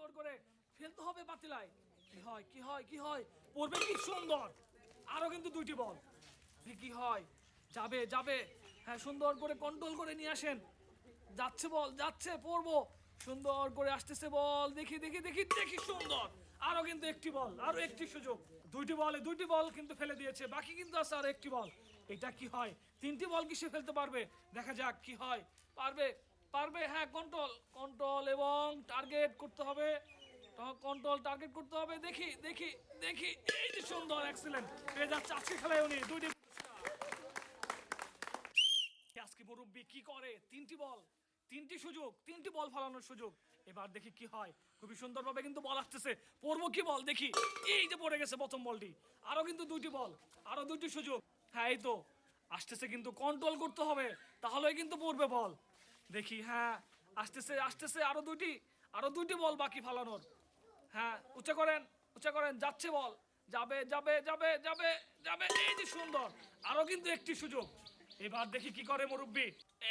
সুন্দর করে ফেলতে হবে পাতিলায়। কি হয় কি হয় কি হয়, পড়বে কি সুন্দর, আরো কিন্তু দুইটি বল। কি হয়, যাবে যাবে, হ্যাঁ সুন্দর করে কন্ট্রোল করে নিয়ে আসেন। যাচ্ছে বল, যাচ্ছে, পড়বো, সুন্দর করে আসতেছে বল, দেখি দেখি দেখি দেখি সুন্দর, আরো কিন্তু একটি বল, আরো একটি সুযোগ। দুইটি বল কিন্তু ফেলে দিয়েছে, বাকি কিন্তু আছে আরো একটি বল। এটা কি হয়, তিনটি বল কি সে ফেলতে পারবে? দেখা যাক কি হয়, পারবে পারবে, হ্যাঁ কন্ট্রোল কন্ট্রোল এবং টার্গেট করতে হবে, কন্ট্রোল টার্গেট করতে হবে, দেখি দেখি দেখি, এই যে সুন্দর, এক্সিলেন্ট, পেয়ে যাচ্ছে আজকে খেলায় উনি দুইটি। আজকে মুরব্বি কি করে, তিনটি বল, তিনটি সুযোগ, তিনটি বল ফালানোর সুযোগ। এবার দেখি কি হয়, খুবই সুন্দরভাবে কিন্তু বল আসতেছে, পড়বো কি বল, দেখি, এই যে পড়ে গেছে প্রথম বলটি, আরো কিন্তু দুইটি বল, আরো দুইটি সুযোগ। হ্যাঁ এই তো আসতেছে, কিন্তু কন্ট্রোল করতে হবে, তাহলেই কিন্তু পড়বে বল। দেখি, হ্যাঁ আসতেছে আসতেছে, আরো দুইটি বল বাকি ফালানোর। হ্যাঁ উচ্চা করেন, যাচ্ছে বল, যাবে যাবে যাবে যাবে যাবে, এই যে সুন্দর, আরো কিন্তু একটি সুযোগ। এবার দেখি কি করে মুরব্বি,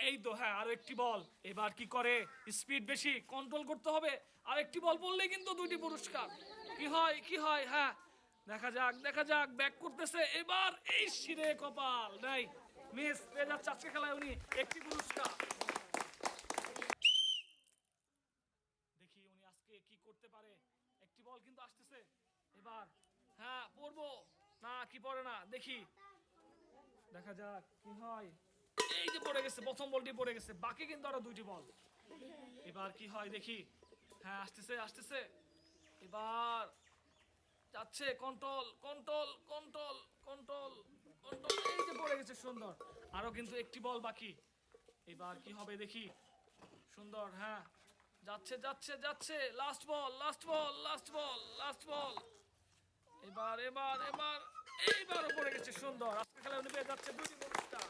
এই তো, হ্যাঁ আরো একটি বল, এবার কি করে, স্পিড বেশি, কন্ট্রোল করতে হবে, আর একটি বল পড়লেই কিন্তু দুইটি পুরস্কার। কি হয় কি হয়, হ্যাঁ দেখা যাক, ব্যাক করতেছে এবার, এই শিরে কপাল নাই, মিস, পেয়ে যাচ্ছে আজকে খেলায় উনি একটি পুরস্কার। দেখি উনি আজকে কি করতে পারে, একটি বল কিন্তু আসতেছে এবার, হ্যাঁ পড়বো না কি পড়ে না, দেখি দেখা যাক কি হয়, এই যে পড়ে গেছে, প্রথম বলটি পড়ে গেছে, বাকি কিন্তু আরো দুইটি বল। এবার কি হয় দেখি, হ্যাঁ আসতেছে আসতেছে, এবার যাচ্ছে, control control control control control, এই যে পড়ে গেছে সুন্দর, আরো কিন্তু একটি বল বাকি। এবার কি হবে দেখি, সুন্দর, হ্যাঁ যাচ্ছে যাচ্ছে যাচ্ছে, লাস্ট বল লাস্ট বল লাস্ট বল লাস্ট বল, এবার এবার এবার, এইবারও পড়ে গেছে সুন্দর, আজকে খেলায় উনি পেয়ে যাচ্ছে দুটি পুরস্কার।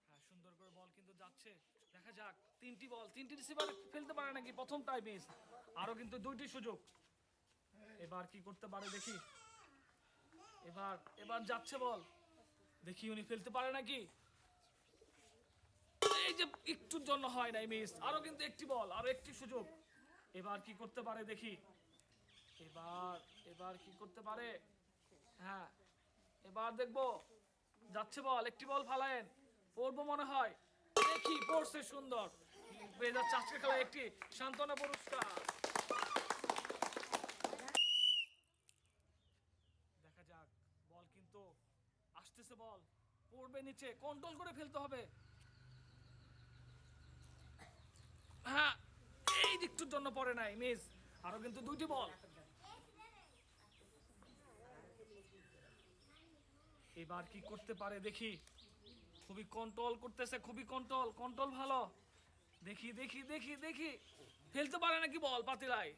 হ্যাঁ সুন্দর করে বল কিন্তু যাচ্ছে, দেখা যাক, তিনটি বল, তিনটি রিসিভার ফেলতে পারে নাকি, প্রথমটাই মিস, আরো কিন্তু দুইটি সুযোগ। এবার কি করতে পারে দেখি, এবার এবার যাচ্ছে বল, দেখি উনি ফেলতে পারে নাকি, এই যে একটুর জন্য হয় নাই, মিস, আরো কিন্তু একটি বল, আরো একটি সুযোগ। এবার কি করতে পারে দেখি, এবার এবার কি করতে পারে, হ্যাঁ এবার দেখবো, যাচ্ছে বল, একটি বল ফালায়েন, পড়বো মনে হয়, দেখি পড়ছে সুন্দর, পেয়ে যাচ্ছে আজকে খেলায় একটি সান্ত্বনা পুরস্কার। দেখা যাক, বল কিন্তু আসতেছে, বল পড়বে নিচে, কন্ট্রোল করে ফেলতে হবে, হ্যাঁ এই দিকটার জন্য পড়ে নাই, মিস, আরো কিন্তু দুইটি বল। এবার কি করতে পারে দেখি, খুবই কন্ট্রোল করতেছে, খুবই কন্ট্রোল কন্ট্রোল ভালো, দেখি দেখি দেখি দেখি, ফেলতে পারে নাকি বল, পাতিলায়,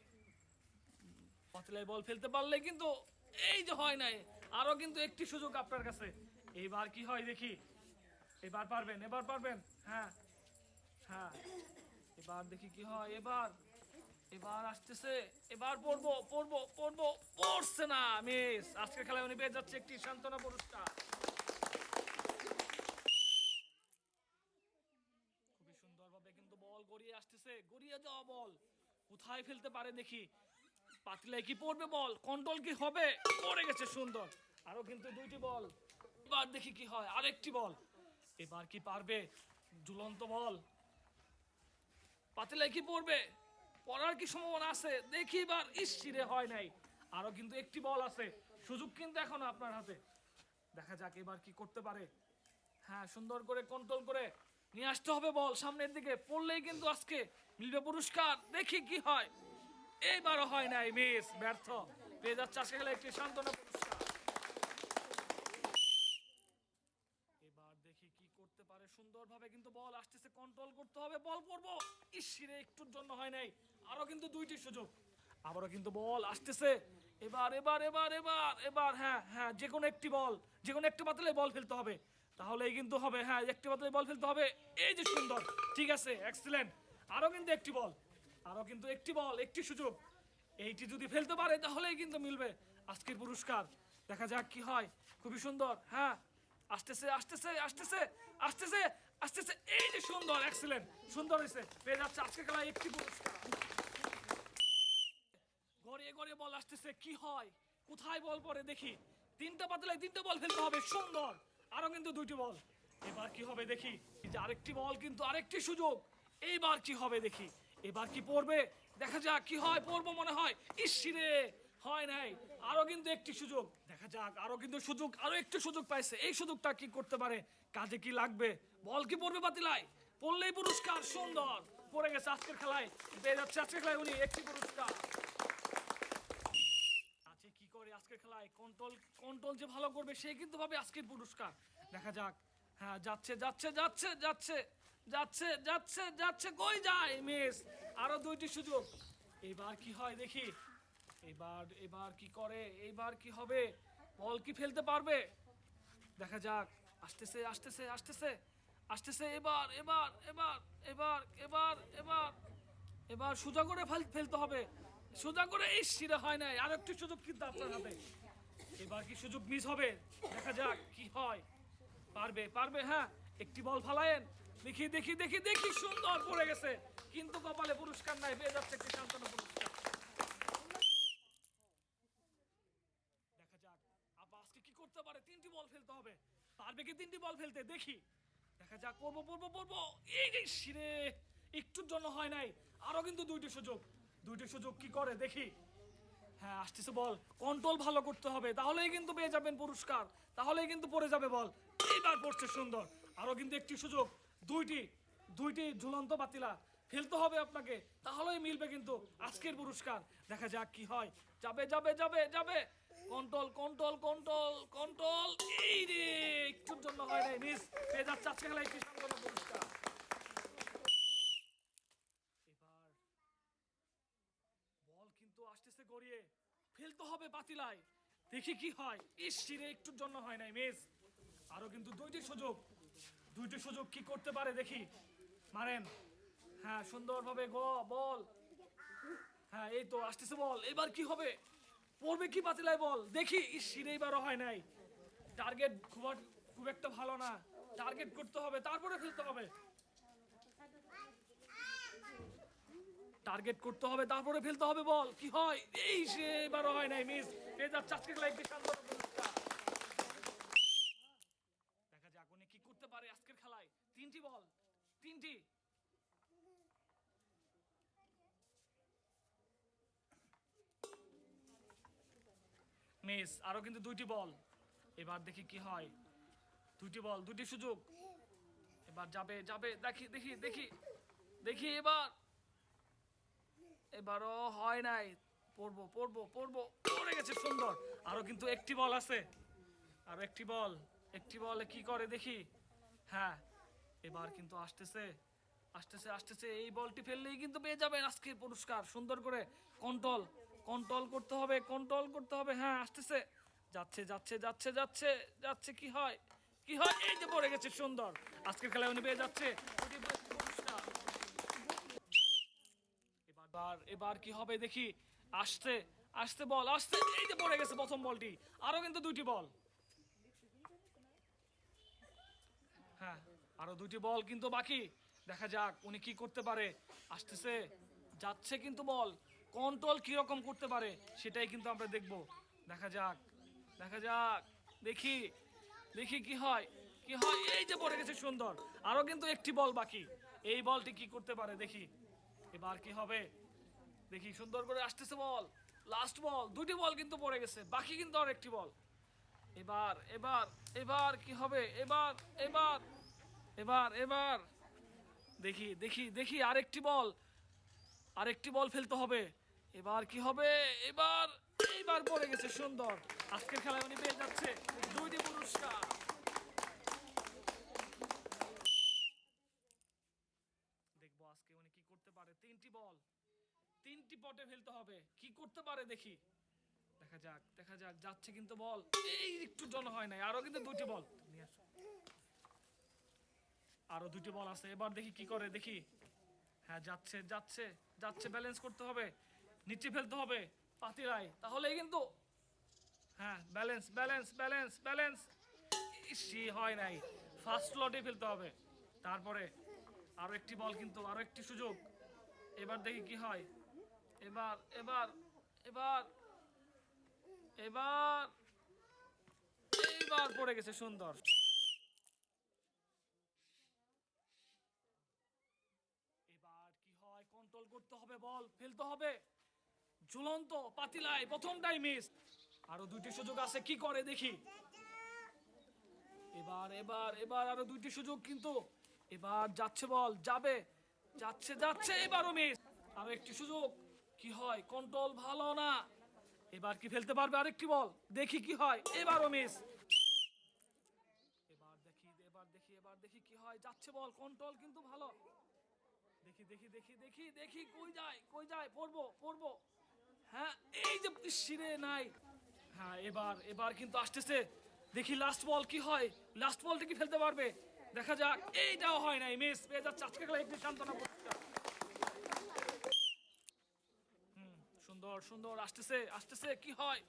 পাতিলায় বল ফেলতে পারলে কিন্তু, এই যে হয় নাই, আরো কিন্তু একটি সুযোগ আপনার কাছে। এইবার কি হয় দেখি, এবার পারবেন, এবার পারবেন, হ্যাঁ হ্যাঁ, এবার দেখি কি হয়, এবার এবার আসতেছে, এবার পড়বো পড়বো পড়বো, পড়ছে না, মিস, আজকের খেলায় উনি পেয়ে যাচ্ছে একটি সান্ত্বনা পুরস্কার। খুবই সুন্দরভাবে কিন্তু বল গড়িয়ে আসতেছে, গড়িয়ে যাওয়া বল কোথায় ফেলতে পারে দেখি, পাতলায় কি পড়বে বল, কন্ট্রোল কি হবে, পড়ে গেছে সুন্দর, আরো কিন্তু দুইটি বল। এবার দেখি কি হয়, আরেকটি বল, এবার কি পারবে, ঝুলন্ত বল, পাতলায় কি পড়বে, পড়ার কি সম্ভাবনা আছে দেখি, এবার ইসিরে হয় নাই, আরো কিন্তু একটি বল আছে, সুযোগ কিন্তু এখনো আপনার হাতে, দেখা যাক এবার কি করতে পারে। হ্যাঁ সুন্দর করে কন্ট্রোল করে নিয়ে আসতে হবে বল সামনের দিকে, পড়লেই কিন্তু আজকে মিলবে পুরস্কার, দেখি কি হয়, এইবারও হয় নাই, মিস, ব্যর্থ, পেয়ে যাচ্ছে আজকে খেলে একটি সান্ত্বনা পুরস্কার। এবার দেখি কি করতে পারে, সুন্দরভাবে কিন্তু বল আসতেছে, কন্ট্রোল করতে হবে, বল পড়বো, ইসিরে একটুর জন্য হয় নাই, আরো কিন্তু দুইটি সুযোগ, আবারও কিন্তু বল আসতেছে, এবার এবার এবার এবার এবার, হ্যাঁ হ্যাঁ, যে কোনো একটি বল, যে কোনো একটি পাতলে বল ফেলতে হবে, তাহলেই কিন্তু হবে, হ্যাঁ একটি পাতলে বল ফেলতে হবে, এই যে সুন্দর, ঠিক আছে, এক্সিলেন্ট, আরো কিন্তু একটি বল, আরো কিন্তু একটি বল, একটি সুযোগ, এইটি যদি ফেলতে পারে তাহলেই কিন্তু মিলবে আজকের পুরস্কার। দেখা যাক কি হয়, খুবই সুন্দর, হ্যাঁ আসতেছে আসতেছে আসতেছে আসতেছে আসতেছে, এই যে সুন্দর, এক্সিলেন্ট, সুন্দর হয়েছে, পেয়ে যাচ্ছে আজকে খেলায় একটি পুরস্কার। গড়িয়ে গড়িয়ে বল আসতেছে, কি হয়, কোথায় বল পড়ে দেখি। তিনটা পাতলায় তিনটা বল ফেলতে হবে, সুন্দর। আরো কিন্তু দুইটি বল, এবার কি হবে দেখি। এই যে আরেকটি বল, কিন্তু আরেকটি সুযোগ, এইবার কি হবে দেখি। এবার কি পড়বে, দেখা যাক কি হয়। পড়বো মনে হয়, ইসিরে হয় নাই। আরো কিন্তু একটি সুযোগ, দেখা যাক। আরো কিন্তু সুযোগ, আরো একটু সুযোগ পাইছে। এই সুযোগটা কি করতে পারে, কাজে কি লাগবে, বল কি পড়বে পাতিলায়, পড়লেই পুরস্কার। সুন্দর পড়ে গেছে আজকের খেলায়, পেয়ে যাচ্ছে আজকের খেলায় উনি একটি পুরস্কার। আছে কি করে আজকের খেলায়, কন্ট্রোল কন্ট্রোল যে ভালো করবে সে কিন্তু পাবে আজকের পুরস্কার। দেখা যাক। হ্যাঁ, যাচ্ছে যাচ্ছে যাচ্ছে যাচ্ছে যাচ্ছে যাচ্ছে যাচ্ছে, কই যায়, মিস। আরো দুইটি সুযোগ, এবার কি হয় দেখি। এবার এবার কি করে, এইবার কি হবে, বল কি ফেলতে পারবে, দেখা যাক। আসতেছে আসতেছে আসতেছে আসতেছে, এবার এবার এবার এবার এবার এবার এবার সোজা করে ফেলতে হবে, সোজা করে। এই শিরা হয় নাই, আর একটু সুযোগ কিন্তু আপনার হাতে। এবার কি সুযোগ মিস হবে, দেখা যাক কি হয়। পারবে পারবে, হ্যাঁ। একটি বল ফালায়েন, দেখি দেখি দেখি দেখি, সুন্দর পড়ে গেছে, কিন্তু কপালে পুরস্কার নাই, পেয়ে যাচ্ছে একটি সান্ত্বনা পুরস্কার। দেখা যাক আপা আজকে কি করতে পারে। তিনটি বল ফেলতে হবে, পারবে কি তিনটি বল ফেলতে দেখি। দেখা যাক, পড়বো পড়বো পড়বো, এই যে শিরে, একটুর জন্য হয় নাই। আরো কিন্তু দুইটি সুযোগ, দুইটি সুযোগ কি করে দেখি। হ্যাঁ, আসতেছে বল, কন্ট্রোল ভালো করতে হবে, তাহলেই কিন্তু পেয়ে যাবেন পুরস্কার, তাহলেই কিন্তু পড়ে যাবে বল। এইবার পড়ছে সুন্দর। আরো কিন্তু একটি সুযোগ, দুইটি দুইটি ঝুলন্ত পাতিলা ফেলতে হবে আপনাকে, তাহলেই মিলবে কিন্তু আজকের পুরস্কার। দেখা যাক কি হয়, যাবে যাবে যাবে যাবে, কন্ট্রোল কন্ট্রোল কন্ট্রোল কন্ট্রোল, এই রে, একটুর জন্য হয় নাই, মিস। পেয়ে যাচ্ছে আজকে খেলায় একটি সান্ত্বনা পুরস্কার। এবার বল কিন্তু আসতেছে গড়িয়ে, ফেলতে হবে পাতিলায়, দেখি কি হয়। ইসিরে, একটুর জন্য হয় নাই, মিস। আরো কিন্তু দুইটি সুযোগ, দুইটি সুযোগ কি করতে পারে দেখি। মারেন, হ্যাঁ, সুন্দরভাবে বল। হ্যাঁ, এই তো আসতেছে বল, এবার কি হবে, পড়বে কি পাতিলায় বল দেখি। ইসিরে, এবারও হয় নাই। টার্গেট খুব একটা ভালো না, টার্গেট করতে হবে তারপরে ফেলতে হবে, টার্গেট করতে হবে তারপরে ফেলতে হবে, বল কি হয়। এই সে, এবারও হয় নাই, মিস। পেয়ে যাচ্ছে আজকে খেলায় একটি সান্ত্বনা পুরস্কার। দেখা যাক উনি কি করতে পারে আজকের খেলায়। তিনটি বল, তিনটি, মিস। আরো কিন্তু দুইটি বল, এবার দেখি কি হয়। দুইটি বল, দুইটি সুযোগ, এবার যাবে যাবে, দেখি দেখি দেখি দেখি, এবার এবারও হয় নাই। পড়বো পড়বো পড়বো, পড়ে গেছে, সুন্দর। আরো কিন্তু একটি বল আছে, আরো একটি বল, একটি বলে কি করে দেখি। হ্যাঁ, এবার কিন্তু আসতেছে আসতেছে আসতেছে, এই বলটি ফেললেই কিন্তু পেয়ে যাবেন আজকে পুরস্কার। সুন্দর করে কন্ট্রোল কন্ট্রোল করতে হবে, কন্ট্রোল করতে হবে। হ্যাঁ, আসতেছে, যাচ্ছে যাচ্ছে যাচ্ছে যাচ্ছে যাচ্ছে, কি হয় কি হয়, এই যে পড়ে গেছে, সুন্দর। আজকের খেলায় উনি পেয়ে যাচ্ছে পুরস্কার। এবার এবার কি হবে দেখি। আসছে আসছে বল, আসছে, এই যে পড়ে গেছে প্রথম বলটি। আরো কিন্তু দুইটি বল, হ্যাঁ, আরো দুইটি বল কিন্তু বাকি। দেখা যাক উনি কি করতে পারে। আসতেছে, যাচ্ছে কিন্তু বল, কন্ট্রোল কি রকম করতে পারে সেটাই কিন্তু আমরা দেখব। দেখা যাক, দেখা যাক, দেখি দেখি কি হয় কি হয়, এই যে পড়ে গেছে, সুন্দর। আরো কিন্তু একটি বল বাকি, এই বলটি কি করতে পারে দেখি। এবার কি হবে দেখি, সুন্দর করে আসতেছে বল, লাস্ট বল, দুটি বল কিন্তু পড়ে গেছে, বাকি কিন্তু আর একটি বল। এবার এবার এবার কি হবে, এবার এবার এবার এবার দেখি দেখি দেখি, আরেকটি বল, আরেকটি বল ফেলতে হবে। এবার কি হবে, এবার এইবার পড়ে গেছে, সুন্দর। আজকের খেলায় উনি পেয়ে যাচ্ছে দুইটি পুরস্কার। দেখবো আজকে উনি কি করতে পারে। তিনটি বল, তিনটি পটে ফেলতে হবে, কি করতে পারে দেখি। দেখা যাক দেখা যাক, যাচ্ছে কিন্তু বল, এই একটু জন হয় নাই। আরো কিন্তু দুইটি বল নিয়ে আসো, আরো দুইটি বল আছে, এবার দেখি কি করে দেখি। হ্যাঁ, যাচ্ছে যাচ্ছে যাচ্ছে, ব্যালেন্স করতে হবে, নিচে ফেলতে হবে পাতিরায়, তাহলেই কিন্তু। হ্যাঁ, balance balance balance balance, EC হয় নাই, ফার্স্ট লটে ফেলতে হবে, তারপরে আরো একটি বল কিন্তু, আরো একটি সুযোগ। এবার দেখি কি হয়। এবার এবার এবার এবার এইবার পড়ে গেছে, সুন্দর। এবার কি হয়, কন্ট্রোল করতে হবে, বল ফেলতে হবে। ঝুলন্ত পাতিলায় প্রথমটাই মিস। আরো দুইটি সুযোগ আছে, কি করে দেখি। এবার এবার এবার আরো দুইটি সুযোগ কিন্তু। এবার যাচ্ছে বল, যাবে, যাচ্ছে যাচ্ছে, এবারও মিস। আরো একটি সুযোগ, কি হয়, কন্ট্রোল ভালো না। এবার কি ফেলতে পারবে আরেকটি বল, দেখি কি হয়। এবারও মিস। এবার দেখি, এবার দেখি, এবার দেখি কি হয়। যাচ্ছে বল, কন্ট্রোল কিন্তু ভালো। দেখি দেখি দেখি দেখি দেখি, কই যায়, কই যায়, পড়বো পড়বো। হ্যাঁ, এই যে শিরে নাই। হ্যাঁ, এবার এবার কিন্তু আসতেছে। দেখি লাস্ট বল কি হয়, লাস্ট বলটা কি ফেলতে পারবে, দেখা যাক। এইটাও হয় নাই, মিস। পেয়ে যাচ্ছে আজকে খেলা একটি সান্ত্বনা পুরস্কার। সুন্দর সুন্দর, আসতেছে আসতেছে, কি হয়,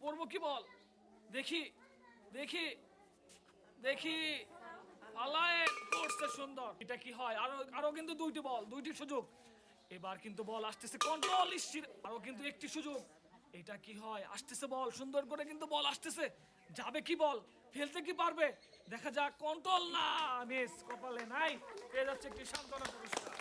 পড়বো কি বল, দেখি দেখি দেখি। পালায় করছে, সুন্দর। এটা কি হয়, আরো আরো কিন্তু দুইটি বল, দুইটি সুযোগ। এবার কিন্তু বল আসতেছে, কন্ট্রোল, আরো কিন্তু একটি সুযোগ। এটা কি হয়, আসতেছে বল, সুন্দর করে কিন্তু বল আসতেছে। যাবে কি বল, ফেলতে কি পারবে, দেখা যাক। কন্ট্রোল না, মিস, কপালে নাই। পেয়ে যাচ্ছে একটি সান্ত্বনা পুরস্কার।